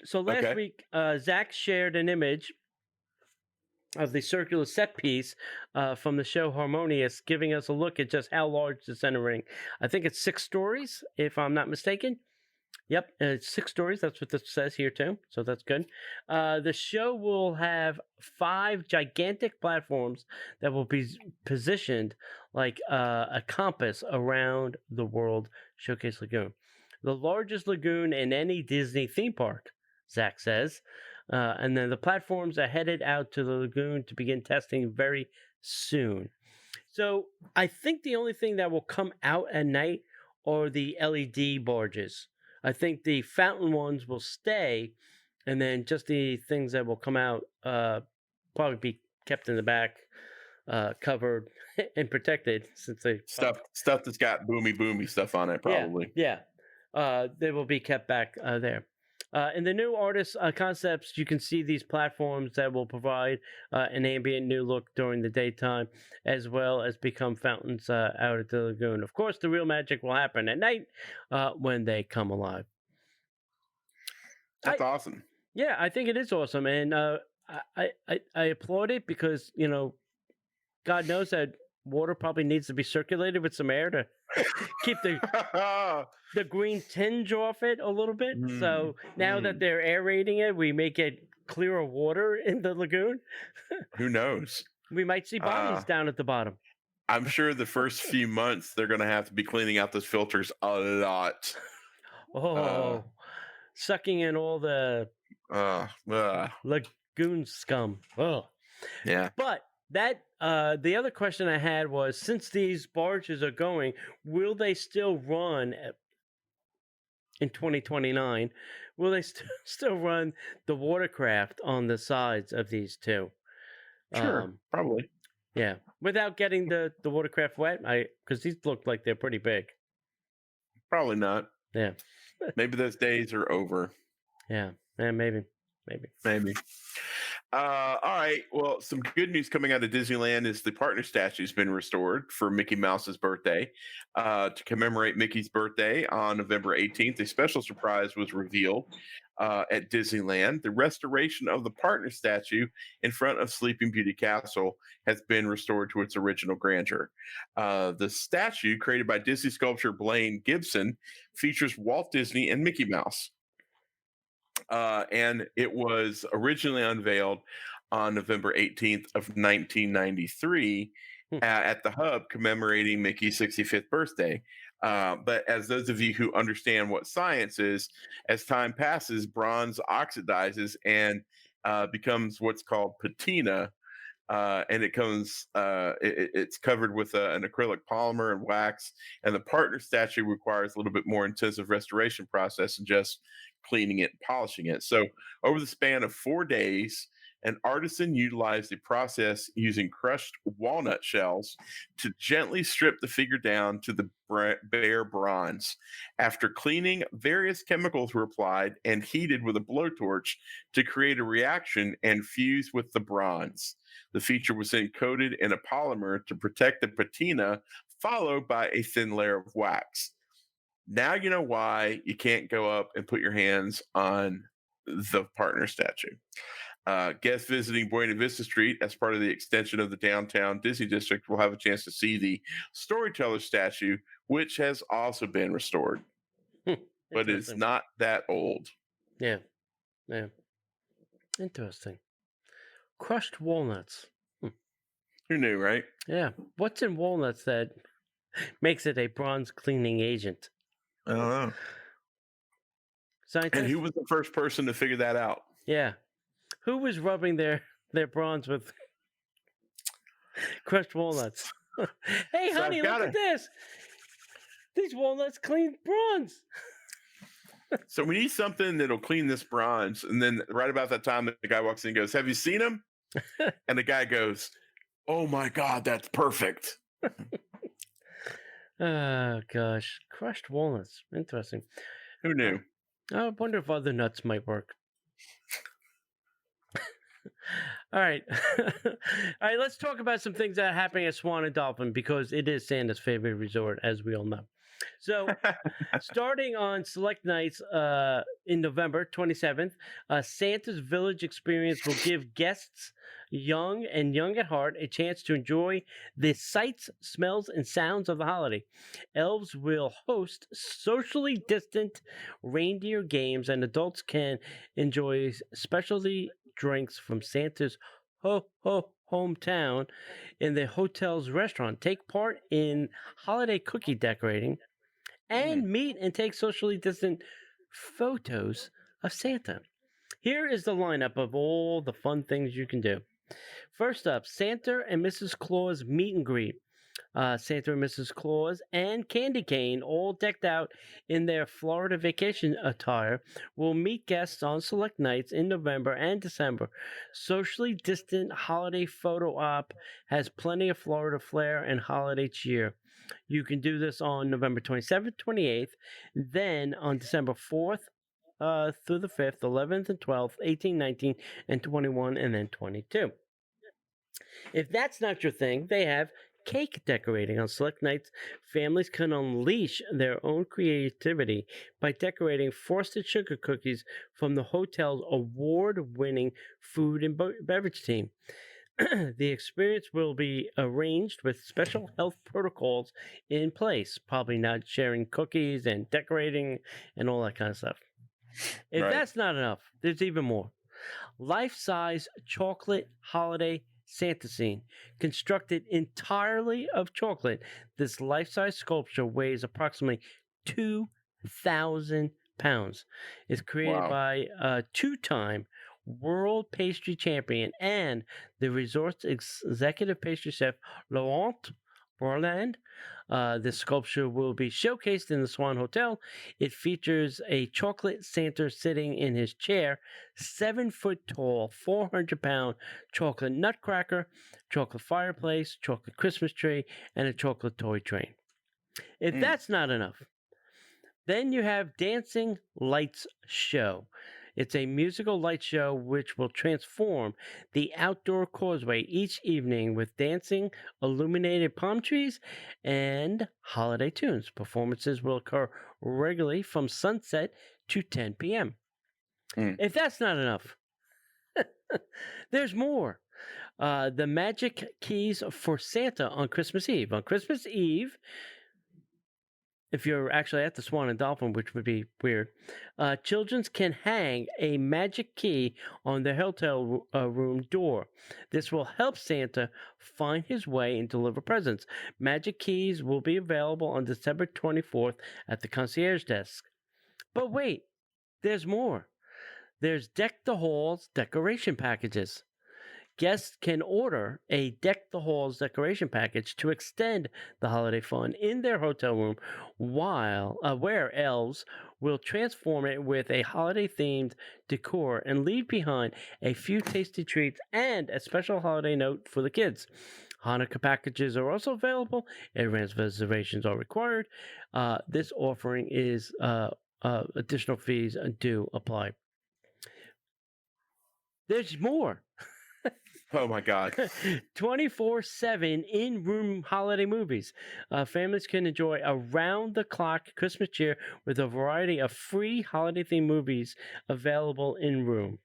Speaker 3: So last week, Zach shared an image of the circular set piece from the show Harmonious, giving us a look at just how large the center ring. I think it's 6 stories, if I'm not mistaken. Yep, it's 6 stories. That's what this says here too, so that's good. The show will have 5 gigantic platforms that will be positioned like a compass around the World Showcase Lagoon. The largest lagoon in any Disney theme park, Zach says. And then the platforms are headed out to the lagoon to begin testing very soon. So I think the only thing that will come out at night are the LED barges. I think the fountain ones will stay, and then just the things that will come out probably be kept in the back, covered and protected, since they
Speaker 1: stuff that's got boomy stuff on it. Probably,
Speaker 3: they will be kept back there. In the new artist concepts, you can see these platforms that will provide an ambient new look during the daytime, as well as become fountains out at the lagoon. Of course, the real magic will happen at night when they come alive.
Speaker 1: That's awesome.
Speaker 3: Yeah, I think it is awesome, and I applaud it because God knows that water probably needs to be circulated with some air to keep the green tinge off it a little bit. So now that they're aerating it, we may get clearer water in the lagoon.
Speaker 1: Who knows?
Speaker 3: We might see bodies down at the bottom.
Speaker 1: I'm sure the first few months they're going to have to be cleaning out those filters a lot.
Speaker 3: Oh, sucking in all the
Speaker 1: Uh, uh,
Speaker 3: lagoon scum. Oh,
Speaker 1: yeah.
Speaker 3: but that the other question I had was, since these barges are going, will they still run in 2029? Will they still run the watercraft on the sides of these two?
Speaker 1: Sure, probably.
Speaker 3: Yeah, without getting the watercraft wet, because these look like they're pretty big.
Speaker 1: Probably not.
Speaker 3: Yeah,
Speaker 1: Maybe those days are over.
Speaker 3: yeah, maybe.
Speaker 1: Maybe. All right. Well, some good news coming out of Disneyland is the partner statue's been restored for Mickey Mouse's birthday. To commemorate Mickey's birthday on November 18th, a special surprise was revealed at Disneyland. The restoration of the partner statue in front of Sleeping Beauty Castle has been restored to its original grandeur. The statue, created by Disney sculptor Blaine Gibson, features Walt Disney and Mickey Mouse. And it was originally unveiled on November 18th of 1993 at the Hub, commemorating Mickey's 65th birthday. But as those of you who understand what science is, as time passes, bronze oxidizes and becomes what's called patina. And it's covered with an acrylic polymer and wax. And the partner statue requires a little bit more intensive restoration process than just cleaning it and polishing it. So, over the span of 4 days, an artisan utilized a process using crushed walnut shells to gently strip the figure down to the bare bronze. After cleaning, various chemicals were applied and heated with a blowtorch to create a reaction and fuse with the bronze. The feature was then coated in a polymer to protect the patina, followed by a thin layer of wax. Now you know why you can't go up and put your hands on the partner statue. Guests visiting Buena Vista Street as part of the extension of the downtown Disney District will have a chance to see the storyteller statue, which has also been restored, but it's not that old.
Speaker 3: Yeah. Interesting. Crushed walnuts.
Speaker 1: Who knew, right?
Speaker 3: Yeah. What's in walnuts that makes it a bronze cleaning agent?
Speaker 1: I don't know.
Speaker 3: Scientists?
Speaker 1: And who was the first person to figure that out?
Speaker 3: Yeah. Who was rubbing their bronze with crushed walnuts? Hey,
Speaker 1: So
Speaker 3: honey, look at this. These walnuts clean bronze.
Speaker 1: So we need something that'll clean this bronze. And then right about that time, the guy walks in and goes, "Have you seen him?" And the guy goes, "Oh my God, that's perfect."
Speaker 3: Oh, gosh. Crushed walnuts. Interesting.
Speaker 1: Who knew?
Speaker 3: I wonder if other nuts might work. All right. All right, let's talk about some things that are happening at Swan and Dolphin, because it is Santa's favorite resort, as we all know. So, starting on select nights in November 27th, Santa's Village Experience will give guests young and young at heart a chance to enjoy the sights, smells, and sounds of the holiday. Elves will host socially distant reindeer games, and adults can enjoy specialty drinks from Santa's hometown in the hotel's restaurant. Take part in holiday cookie decorating and meet and take socially distant photos of Santa. Here is the lineup of all the fun things you can do. First up, Santa and Mrs. Claus meet and greet. Santa and Mrs. Claus and Candy Cane, all decked out in their Florida vacation attire, will meet guests on select nights in November and December. Socially distant holiday photo op has plenty of Florida flair and holiday cheer. You can do this on November 27th, 28th, then on December 4th through the 5th, 11th and 12th, 18, 19, and 21, and then 22. If that's not your thing, they have cake decorating on select nights. Families can unleash their own creativity by decorating frosted sugar cookies from the hotel's award-winning food and beverage team. The experience will be arranged with special health protocols in place, probably not sharing cookies and decorating and all that kind of stuff. If that's not enough, there's even more. Life-size chocolate holiday Santa scene. Constructed entirely of chocolate, this life-size sculpture weighs approximately 2,000 pounds. It's created
Speaker 1: Wow.
Speaker 3: by a two-time world pastry champion and the resort's executive pastry chef, Laurent Borland. This sculpture will be showcased in the Swan Hotel. It features a chocolate Santa sitting in his chair, 7-foot tall, 400-pound chocolate nutcracker, chocolate fireplace, chocolate Christmas tree, and a chocolate toy train. If that's not enough, then you have Dancing Lights Show. It's a musical light show which will transform the outdoor causeway each evening with dancing, illuminated palm trees, and holiday tunes. Performances will occur regularly from sunset to 10 p.m. If that's not enough, there's more. The magic keys for Santa on Christmas Eve. On Christmas Eve, if you're actually at the Swan and Dolphin, which would be weird, children can hang a magic key on the hotel room door. This will help Santa find his way and deliver presents. Magic keys will be available on December 24th at the concierge desk. But wait, there's more. There's Deck the Halls decoration packages. Guests can order a Deck the Halls decoration package to extend the holiday fun in their hotel room, where elves will transform it with a holiday-themed decor and leave behind a few tasty treats and a special holiday note for the kids. Hanukkah packages are also available. Advanced reservations are required. This offering is additional fees do apply. There's more.
Speaker 1: Oh my God.
Speaker 3: 24/7 in-room holiday movies. Families can enjoy around-the-clock Christmas cheer with a variety of free holiday-themed movies available in-room.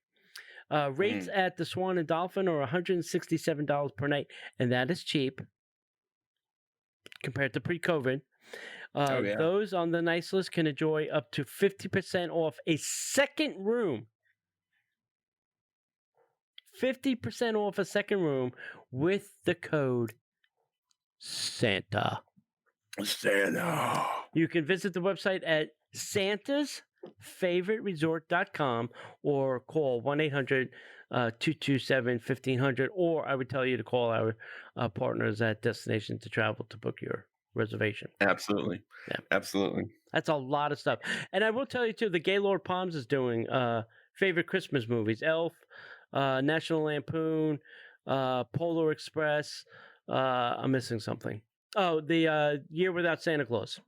Speaker 3: Rates at the Swan and Dolphin are $167 per night, and that is cheap compared to pre-COVID. Those on the nice list can enjoy up to 50% off a second room. 50% off a second room with the code SANTA.
Speaker 1: Santa.
Speaker 3: You can visit the website at santasfavoriteresort.com or call 1-800-227-1500, or I would tell you to call our partners at Destination to Travel to book your reservation.
Speaker 1: Absolutely.
Speaker 3: Yeah.
Speaker 1: Absolutely.
Speaker 3: That's a lot of stuff. And I will tell you, too, the Gaylord Palms is doing favorite Christmas movies. Elf, National Lampoon, Polar Express. I'm missing something. Oh, the Year Without Santa Claus.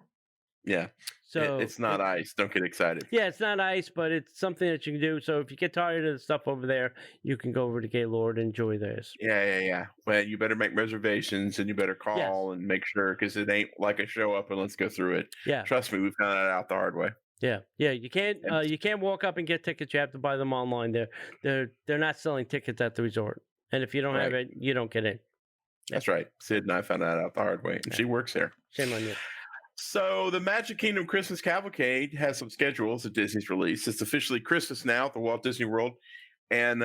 Speaker 1: Yeah.
Speaker 3: So
Speaker 1: it's not ice. Don't get excited.
Speaker 3: Yeah, it's not ice, but it's something that you can do. So if you get tired of the stuff over there, you can go over to Gaylord and enjoy this.
Speaker 1: Yeah. Well, you better make reservations and you better call and make sure, because it ain't like a show up and let's go through it.
Speaker 3: Yeah.
Speaker 1: Trust me, we found that out the hard way.
Speaker 3: Yeah. You can't walk up and get tickets. You have to buy them online. They're not selling tickets at the resort, and if you don't have it, you don't get in.
Speaker 1: That's right. Sid and I found that out the hard way, and she works there.
Speaker 3: Shame on you.
Speaker 1: So the Magic Kingdom Christmas Cavalcade has some schedules that Disney's released. It's officially Christmas now at the Walt Disney World, and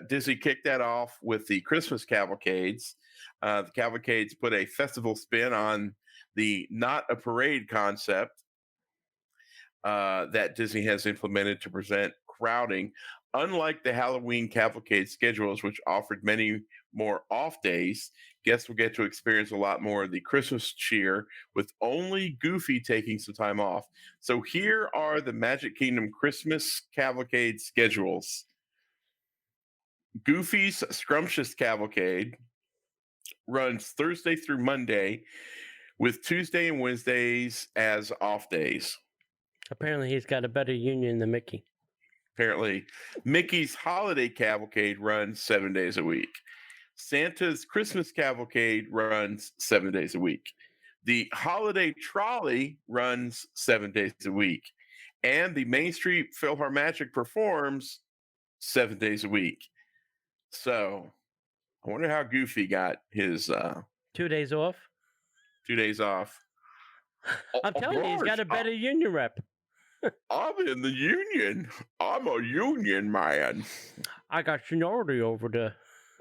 Speaker 1: Disney kicked that off with the Christmas Cavalcades. The Cavalcades put a festival spin on the not a parade concept that Disney has implemented to present crowding. Unlike the Halloween Cavalcade schedules, which offered many more off days, guests will get to experience a lot more of the Christmas cheer, with only Goofy taking some time off. So here are the Magic Kingdom Christmas Cavalcade schedules. Goofy's Scrumptious Cavalcade runs Thursday through Monday, with Tuesday and Wednesdays as off days.
Speaker 3: Apparently, he's got a better union than Mickey.
Speaker 1: Apparently, Mickey's Holiday Cavalcade runs 7 days a week. Santa's Christmas Cavalcade runs 7 days a week. The Holiday Trolley runs 7 days a week. And the Main Street Philharmagic performs 7 days a week. So, I wonder how Goofy got his
Speaker 3: 2 days off.
Speaker 1: 2 days off.
Speaker 3: I'm telling you, he's got a better union rep.
Speaker 1: I'm in the union. I'm a union man.
Speaker 3: I got seniority over there.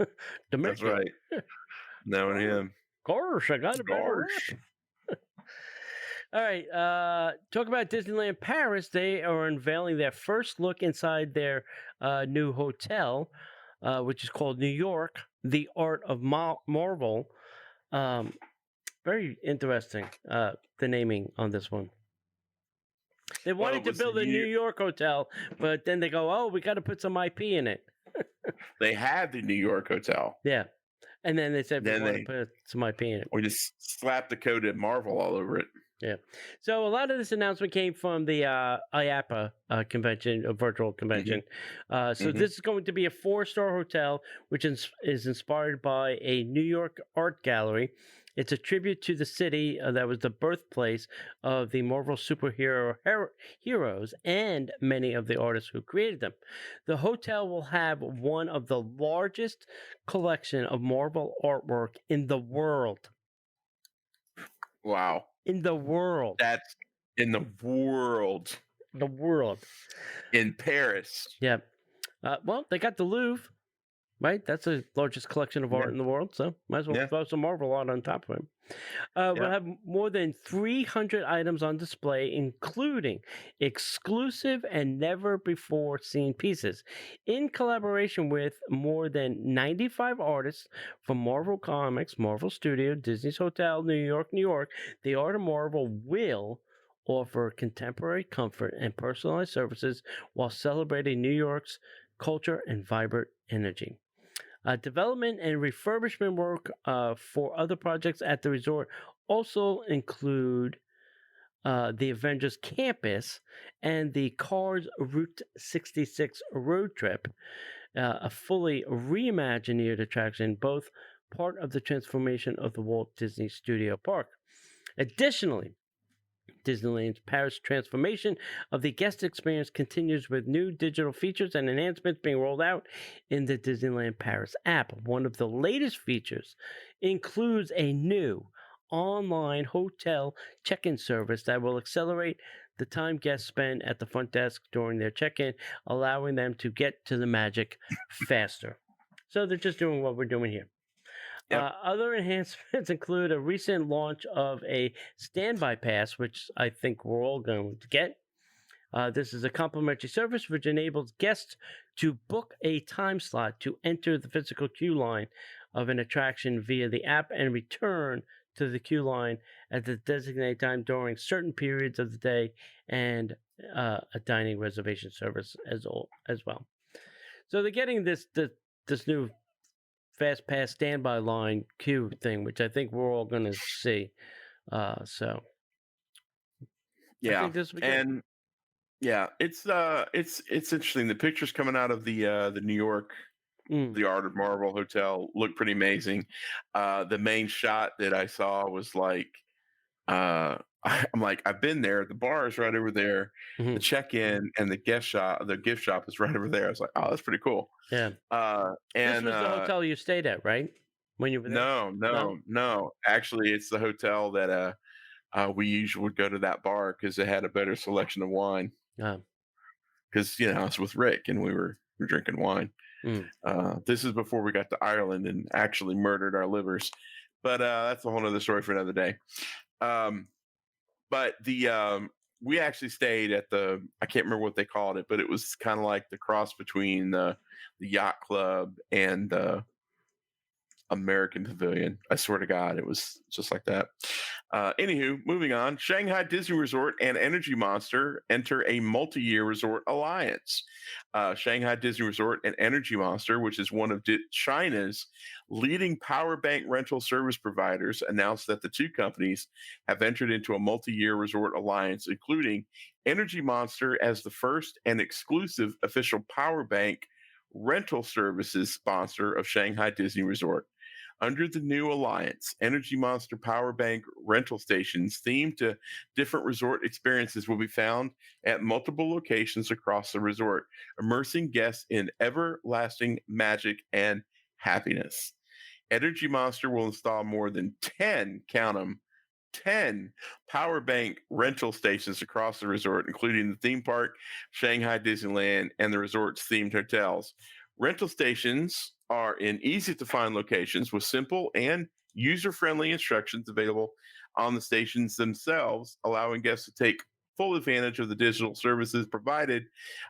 Speaker 3: The
Speaker 1: That's
Speaker 3: Mission.
Speaker 1: right. Knowing him.
Speaker 3: Gosh, I got a better
Speaker 1: Gosh.
Speaker 3: rap. All right. Talk about Disneyland Paris. They are unveiling their first look inside their new hotel, which is called New York: The Art of Marvel. Um, very interesting. The naming on this one. They
Speaker 1: Well,
Speaker 3: wanted
Speaker 1: it
Speaker 3: to
Speaker 1: was
Speaker 3: build a New
Speaker 1: you.
Speaker 3: York hotel, but then they go, "Oh, we got to put some IP in it."
Speaker 1: They had the New York hotel.
Speaker 3: Yeah, and then they said we
Speaker 1: Then
Speaker 3: want to put some IP in it.
Speaker 1: we just slapped the code of Marvel all over it.
Speaker 3: Yeah. So a lot of this announcement came from the IAPA convention, a virtual convention. So this is going to be a 4-star hotel, which is inspired by a New York art gallery. It's a tribute to the city that was the birthplace of the Marvel superhero heroes and many of the artists who created them. The hotel will have one of the largest collection of Marvel artwork in the world.
Speaker 1: Wow.
Speaker 3: In the world.
Speaker 1: That's in the world.
Speaker 3: The world.
Speaker 1: In Paris.
Speaker 3: Yeah. Well, they got the Louvre, right? That's the largest collection of art in the world, so might as well throw some Marvel art on top of it. We'll have more than 300 items on display, including exclusive and never-before-seen pieces. In collaboration with more than 95 artists from Marvel Comics, Marvel Studio, Disney's Hotel, New York, the Art of Marvel will offer contemporary comfort and personalized services while celebrating New York's culture and vibrant energy. Development and refurbishment work for other projects at the resort also include the Avengers Campus and the Cars Route 66 road trip, a fully reimagined attraction, both part of the transformation of the Walt Disney Studio Park. Additionally, Disneyland's Paris transformation of the guest experience continues with new digital features and enhancements being rolled out in the Disneyland Paris app. One of the latest features includes a new online hotel check-in service that will accelerate the time guests spend at the front desk during their check-in, allowing them to get to the magic faster. So they're just doing what we're doing here. Other enhancements include a recent launch of a standby pass, which I think we're all going to get. This is a complimentary service which enables guests to book a time slot to enter the physical queue line of an attraction via the app and return to the queue line at the designated time during certain periods of the day, and a dining reservation service as well. So they're getting this new fast pass standby line queue thing, which I think we're all going to see. So
Speaker 1: yeah,
Speaker 3: I think this will be good.
Speaker 1: it's interesting. The pictures coming out of the New York, the Art of Marvel hotel look pretty amazing. The main shot that I saw was like, I'm like, I've been there. The bar is right over there. The check-in and the gift shop is right over there. I was like, oh, that's pretty cool.
Speaker 3: Yeah.
Speaker 1: And
Speaker 3: this was the hotel you stayed at, right? When you were there?
Speaker 1: No. Actually, it's the hotel that we usually would go to that bar because it had a better selection of wine. Because I was with Rick and we were drinking wine. This is before we got to Ireland and actually murdered our livers, but that's a whole other story for another day. But we actually stayed at I can't remember what they called it, but it was kind of like the cross between the yacht club and the American Pavilion. I swear to God, it was just like that. Anywho, moving on. Shanghai Disney Resort and Energy Monster enter a multi-year resort alliance. Shanghai Disney Resort and Energy Monster, which is one of China's leading power bank rental service providers, announced that the two companies have entered into a multi-year resort alliance, including Energy Monster as the first and exclusive official power bank rental services sponsor of Shanghai Disney Resort. Under the new alliance, Energy Monster power bank rental stations themed to different resort experiences will be found at multiple locations across the resort, immersing guests in everlasting magic and happiness. Energy Monster will install more than 10, count them, 10 power bank rental stations across the resort, including the theme park, Shanghai Disneyland, and the resort's themed hotels. Rental stations are in easy to find locations with simple and user friendly instructions available on the stations themselves, allowing guests to take full advantage of the digital services provided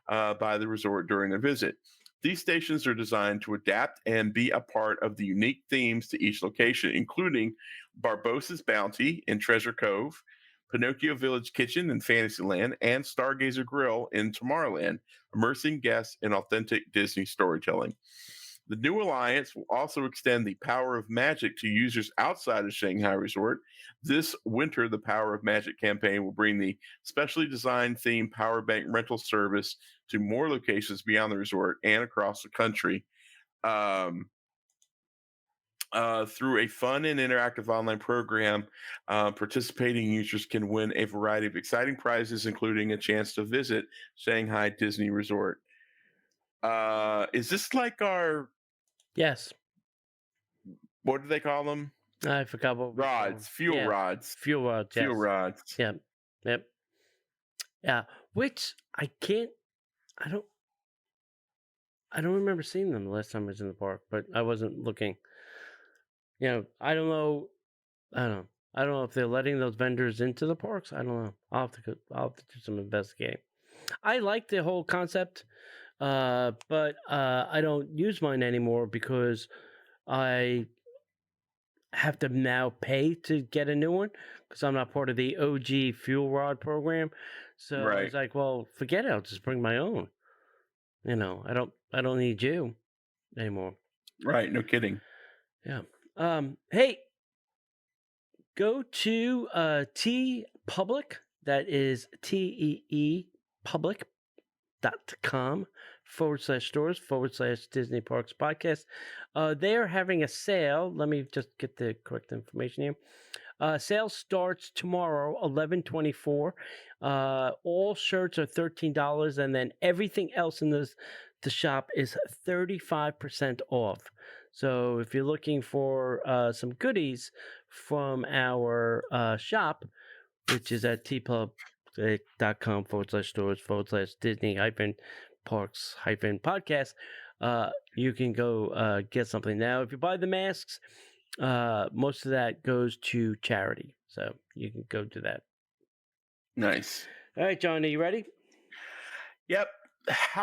Speaker 1: by the resort during their visit. These stations are designed to adapt and be a part of the unique themes to each location, including Barbossa's Bounty in Treasure Cove, Pinocchio Village Kitchen in Fantasyland, and Stargazer Grill in Tomorrowland, immersing guests in authentic Disney storytelling. The new alliance will also extend the Power of Magic to users outside of Shanghai Resort. This winter, the Power of Magic campaign will bring the specially designed themed power bank rental service to more locations beyond the resort and across the country. Um, through a fun and interactive online program, participating users can win a variety of exciting prizes, including a chance to visit Shanghai Disney Resort. Is this like our,
Speaker 3: Yes.
Speaker 1: what do they call them?
Speaker 3: I forgot what we call them.
Speaker 1: Rods, fuel
Speaker 3: Yeah,
Speaker 1: rods,
Speaker 3: fuel rods.
Speaker 1: fuel
Speaker 3: Yes.
Speaker 1: rods.
Speaker 3: Yep. Yep. Yeah. Which I can't. I don't remember seeing them the last time I was in the park, but I wasn't looking. I don't know. I don't know. I don't know if they're letting those vendors into the parks. I don't know. I'll have to do some investigating. I like the whole concept, but I don't use mine anymore because I have to now pay to get a new one because I'm not part of the OG fuel rod program. So I
Speaker 1: Right,
Speaker 3: was like, well, forget it. I'll just bring my own. I don't need you anymore.
Speaker 1: right. No kidding.
Speaker 3: Yeah. Hey, go to T Public. That is TEE public.com/stores// Disney Parks Podcast. They are having a sale. Let me just get the correct information here. Sale starts tomorrow, 11/24. All shirts are $13, and then everything else in the shop is 35% off. So if you're looking for some goodies from our shop, which is at tpub.com/stores/ Disney Parks podcast, you can go get something. Now, if you buy the masks, most of that goes to charity. So you can go do that.
Speaker 1: Nice.
Speaker 3: All right, John, are you ready?
Speaker 1: Yep. How